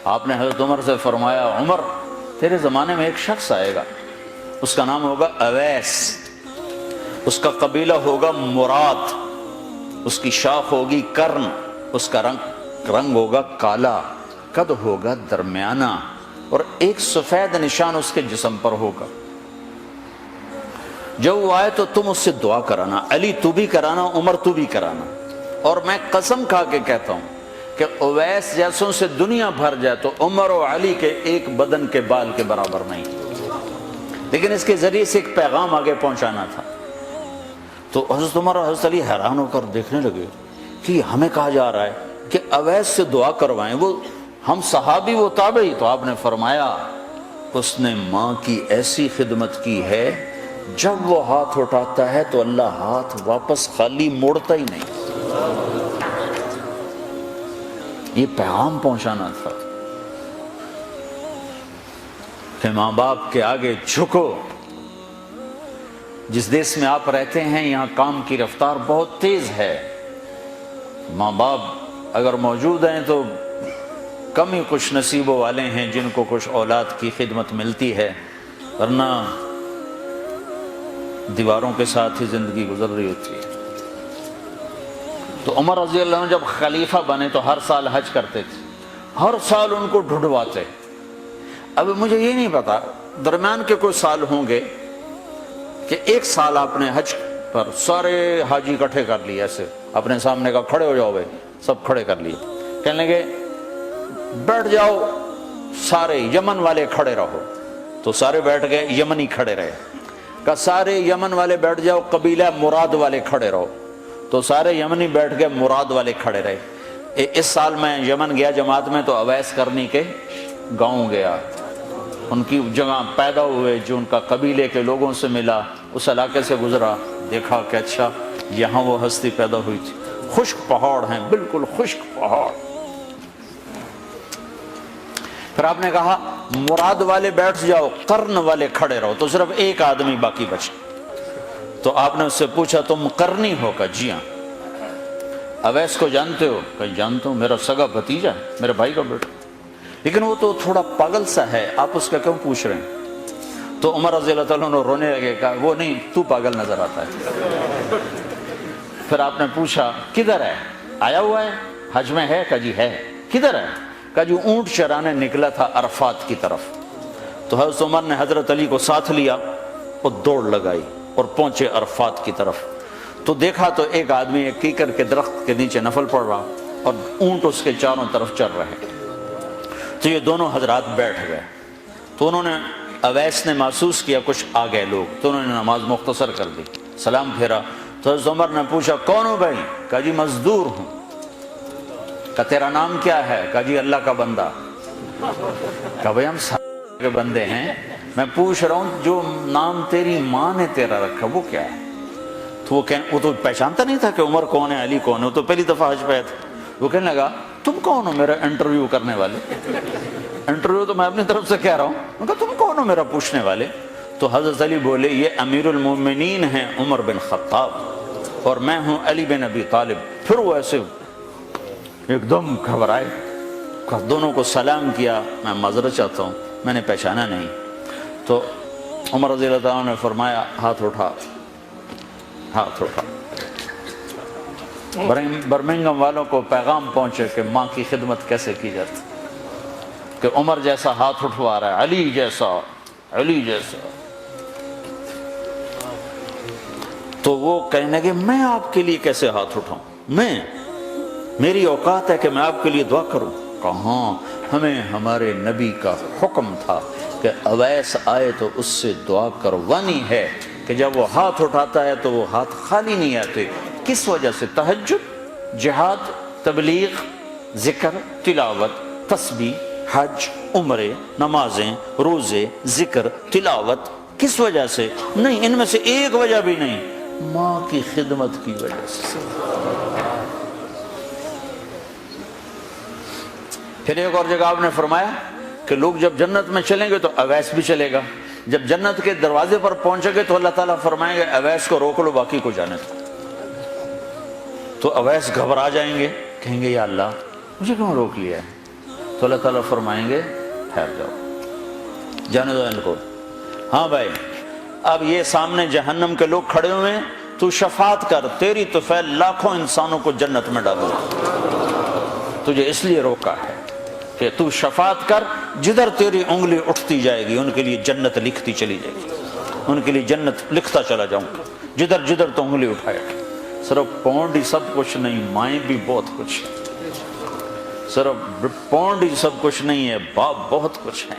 آپ نے حضرت عمر سے فرمایا عمر تیرے زمانے میں ایک شخص آئے گا، اس کا نام ہوگا اویس، اس کا قبیلہ ہوگا مراد، اس کی شاخ ہوگی کرن، اس کا رنگ ہوگا کالا، قد ہوگا درمیانہ، اور ایک سفید نشان اس کے جسم پر ہوگا۔ جب وہ آئے تو تم اس سے دعا کرانا، علی تو بھی کرانا، عمر تو بھی کرانا، اور میں قسم کھا کے کہتا ہوں کہ اویس جیسوں سے دنیا بھر جائے تو عمر و علی کے ایک بدن کے بال کے برابر نہیں، لیکن اس کے ذریعے سے ایک پیغام آگے پہنچانا تھا۔ تو حضرت عمر اور حضرت علی حیران ہو کر دیکھنے لگے کہ ہمیں کہا جا رہا ہے کہ اویس سے دعا کروائیں، وہ ہم صحابی وہ تابعی۔ تو آپ نے فرمایا اس نے ماں کی ایسی خدمت کی ہے، جب وہ ہاتھ اٹھاتا ہے تو اللہ ہاتھ واپس خالی موڑتا ہی نہیں۔ یہ پیغام پہنچانا تھا کہ ماں باپ کے آگے جھکو۔ جس دیش میں آپ رہتے ہیں یہاں کام کی رفتار بہت تیز ہے، ماں باپ اگر موجود ہیں تو کم ہی خوش نصیبوں والے ہیں جن کو کچھ اولاد کی خدمت ملتی ہے، ورنہ دیواروں کے ساتھ ہی زندگی گزر رہی ہوتی ہے۔ تو عمر رضی اللہ عنہ جب خلیفہ بنے تو ہر سال حج کرتے تھے، ہر سال ان کو ڈھونڈواتے۔ اب مجھے یہ نہیں پتا درمیان کے کوئی سال ہوں گے کہ ایک سال آپ نے حج پر سارے حاجی اکٹھے کر لیے، ایسے اپنے سامنے کا کھڑے ہو جاؤ بھائی، سب کھڑے کر لیے، کہنے لگے بیٹھ جاؤ سارے یمن والے کھڑے رہو، تو سارے بیٹھ گئے، یمنی کھڑے رہے، کہا سارے یمن والے بیٹھ جاؤ، قبیلہ مراد والے کھڑے رہو، تو سارے یمنی بیٹھ گئے، مراد والے کھڑے رہے۔ اس سال میں یمن گیا جماعت میں تو اویس کرنی کے گاؤں گیا، ان کی جگہ پیدا ہوئے، جو ان کا قبیلے کے لوگوں سے ملا، اس علاقے سے گزرا، دیکھا کہ اچھا یہاں وہ ہستی پیدا ہوئی تھی۔ خشک پہاڑ ہیں، بالکل خشک پہاڑ۔ پھر آپ نے کہا مراد والے بیٹھ جاؤ، قرن والے کھڑے رہو، تو صرف ایک آدمی باقی بچا۔ تو آپ نے اس سے پوچھا تم قرنی ہو؟ کہا جی ہاں۔ اویس کو جانتے ہو؟ کہا جانتا ہوں، میرا سگا بھتیجا ہے، میرے بھائی کا بیٹا، لیکن وہ تو تھوڑا پاگل سا ہے، آپ اس کا کیوں پوچھ رہے ہیں؟ تو عمر رضی اللہ تعالیٰ نے رونے لگے، کہا وہ نہیں، تو پاگل نظر آتا ہے۔ پھر آپ نے پوچھا کدھر ہے؟ آیا ہوا ہے حج میں ہے؟ کہا جی ہے۔ کدھر ہے؟ کہا جو اونٹ چرانے نکلا تھا عرفات کی طرف۔ تو حضرت عمر نے حضرت علی کو ساتھ لیا اور دوڑ لگائی اور پہنچے عرفات کی طرف، تو دیکھا تو ایک آدمی ایک کیکر کے درخت کے نیچے نفل پڑ رہا اور اونٹ اس کے چاروں طرف چل رہے۔ تو یہ دونوں حضرات بیٹھ گئے، تو انہوں نے اویس نے محسوس کیا کچھ آ گئے لوگ، تو انہوں نے نماز مختصر کر دی، سلام پھیرا۔ تو حضرت عمر نے پوچھا کون ہو بھائی؟ کہا جی مزدور ہوں۔ کہا تیرا نام کیا ہے؟ کہا جی اللہ کا بندہ۔ کہا بھائی ہم سارے کے بندے ہیں، میں پوچھ رہا ہوں جو نام تیری ماں نے تیرا رکھا وہ کیا ہے؟ تو وہ تو پہچانتا نہیں تھا کہ عمر کون ہے، علی کون ہے، وہ تو پہلی دفعہ حج پہ آیا تھا۔ وہ کہنے لگا تم کون ہو میرا انٹرویو کرنے والے؟ انٹرویو تو میں اپنی طرف سے کہہ رہا ہوں۔ میں کہا تم کون ہو میرا پوچھنے والے؟ تو حضرت علی بولے یہ امیر المومنین ہیں عمر بن خطاب اور میں ہوں علی بن ابی طالب۔ پھر وہ ایسے ایک دم گھبرائے، دونوں کو سلام کیا، میں معذرت چاہتا ہوں میں نے پہچانا نہیں۔ تو عمر رضی اللہ عنہ نے فرمایا ہاتھ اٹھا، ہاتھ اٹھا۔ برمنگم والوں کو پیغام پہنچے کہ ماں کی خدمت کیسے کی جاتی، کہ عمر جیسا ہاتھ اٹھوا رہا ہے، علی جیسا، علی جیسا۔ تو وہ کہنے لگے میں آپ کے لیے کیسے ہاتھ اٹھاؤں، میری اوقات ہے کہ میں آپ کے لیے دعا کروں؟ کہاں، ہمیں ہمارے نبی کا حکم تھا کہ اویس آئے تو اس سے دعا کروانی ہے، کہ جب وہ ہاتھ اٹھاتا ہے تو وہ ہاتھ خالی نہیں آتے۔ کس وجہ سے؟ تہجد، جہاد، تبلیغ، ذکر، تلاوت، تسبیح، حج، عمرے، نمازیں، روزے، ذکر، تلاوت۔ کس وجہ سے؟ نہیں، ان میں سے ایک وجہ بھی نہیں، ماں کی خدمت کی وجہ سے۔ پھر ایک اور جگہ آپ نے فرمایا کہ لوگ جب جنت میں چلیں گے تو اویس بھی چلے گا، جب جنت کے دروازے پر پہنچے گے تو اللہ تعالیٰ فرمائیں گے اویس کو روک لو، باقی کو جانے دو۔ تو اویس گھبرا جائیں گے، کہیں گے یا اللہ مجھے کیوں روک لیا ہے؟ تو اللہ تعالیٰ فرمائیں گے ٹھہر جاؤ، جانے دو ان کو۔ ہاں بھائی، اب یہ سامنے جہنم کے لوگ کھڑے ہوئے ہیں، تو شفاعت کر، تیری تو فعل لاکھوں انسانوں کو جنت میں ڈالو، تجھے اس لیے روکا ہے کہ تو شفاعت کر، جدھر تیری انگلی اٹھتی جائے گی ان کے لیے جنت لکھتی چلی جائے گی، ان کے لیے جنت لکھتا چلا جاؤں گا، جدھر جدھر تو انگلی اٹھائے۔ صرف پونڈ ہی سب کچھ نہیں، مائیں بھی بہت کچھ ہے، صرف پونڈ ہی سب کچھ نہیں ہے، باپ بہت کچھ ہے۔